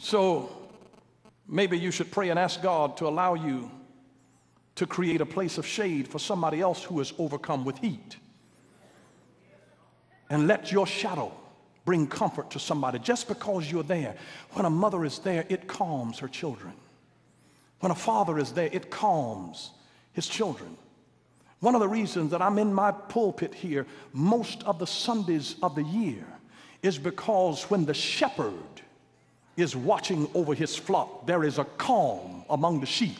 So maybe you should pray and ask God to allow you to create a place of shade for somebody else who is overcome with heat. And let your shadow bring comfort to somebody just because you're there. When a mother is there, it calms her children. When a father is there, it calms his children. One of the reasons that I'm in my pulpit here most of the Sundays of the year is because when the shepherd is watching over his flock, there is a calm among the sheep.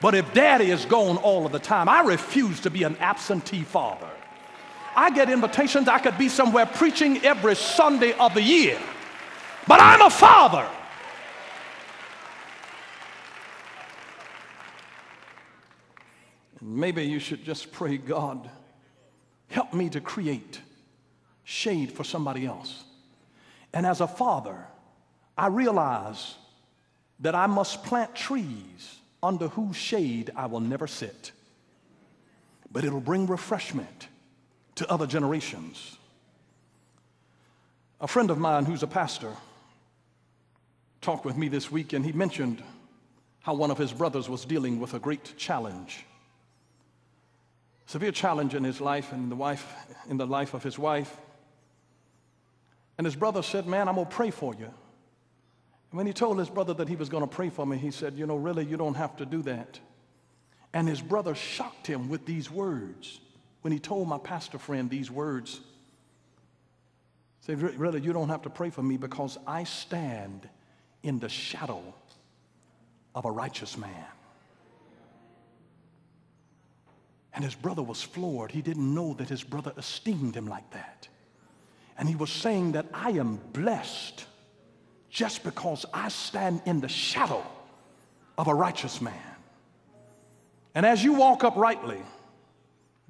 But if daddy is gone all of the time, I refuse to be an absentee father. I get invitations. I could be somewhere preaching every Sunday of the year, but I'm a father. And maybe you should just pray, God, help me to create shade for somebody else. And as a father, I realize that I must plant trees under whose shade I will never sit, but it'll bring refreshment to other generations. A friend of mine who's a pastor talked with me this week, and he mentioned how one of his brothers was dealing with a great challenge, severe challenge in his life and in the life of his wife. And his brother said, man, I'm going to pray for you. And when he told his brother that he was going to pray for me, he said, you know, really, you don't have to do that. And his brother shocked him with these words. When he told my pastor friend these words, he said, really, you don't have to pray for me because I stand in the shadow of a righteous man. And his brother was floored. He didn't know that his brother esteemed him like that. And he was saying that I am blessed just because I stand in the shadow of a righteous man. And as you walk uprightly,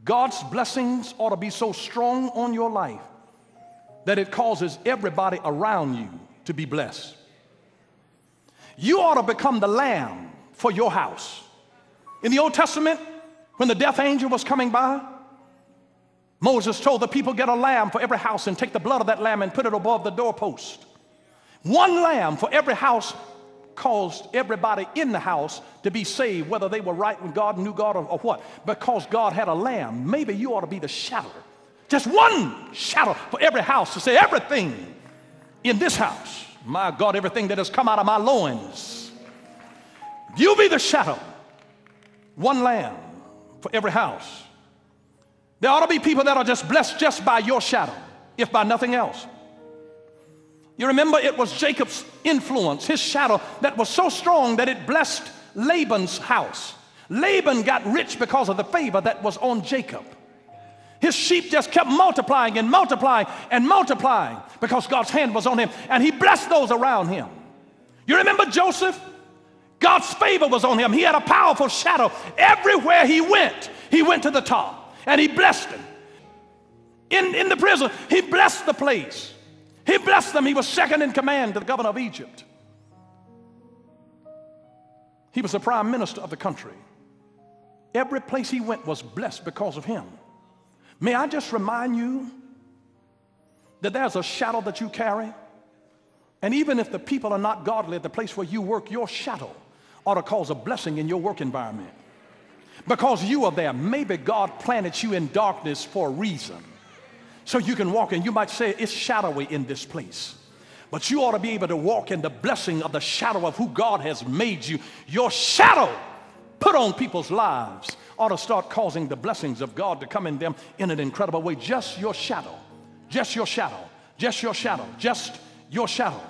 God's blessings ought to be so strong on your life that it causes everybody around you to be blessed. You ought to become the lamb for your house. In the Old Testament, when the death angel was coming by, Moses told the people, get a lamb for every house and take the blood of that lamb and put it above the doorpost. One lamb for every house caused everybody in the house to be saved, whether they were right with God, knew God, or what. Because God had a lamb. Maybe you ought to be the shadow. Just one shadow for every house to say everything in this house. My God, everything that has come out of my loins. You be the shadow. One lamb for every house. There ought to be people that are just blessed just by your shadow, if by nothing else. You remember it was Jacob's influence, his shadow, that was so strong that it blessed Laban's house. Laban got rich because of the favor that was on Jacob. His sheep just kept multiplying and multiplying and multiplying because God's hand was on him, and he blessed those around him. You remember Joseph? God's favor was on him. He had a powerful shadow. Everywhere he went to the top, and he blessed him. In the prison, he blessed the place. He blessed them. He was second in command to the governor of Egypt. He was the prime minister of the country. Every place he went was blessed because of him. May I just remind you that there's a shadow that you carry, and even if the people are not godly at the place where you work, your shadow ought to cause a blessing in your work environment. Because you are there. Maybe God planted you in darkness for a reason, so you can walk in. You might say it's shadowy in this place, but you ought to be able to walk in the blessing of the shadow of who God has made you. Your shadow put on people's lives ought to start causing the blessings of God to come in them in an incredible way. Just your shadow, just your shadow, just your shadow, just your shadow.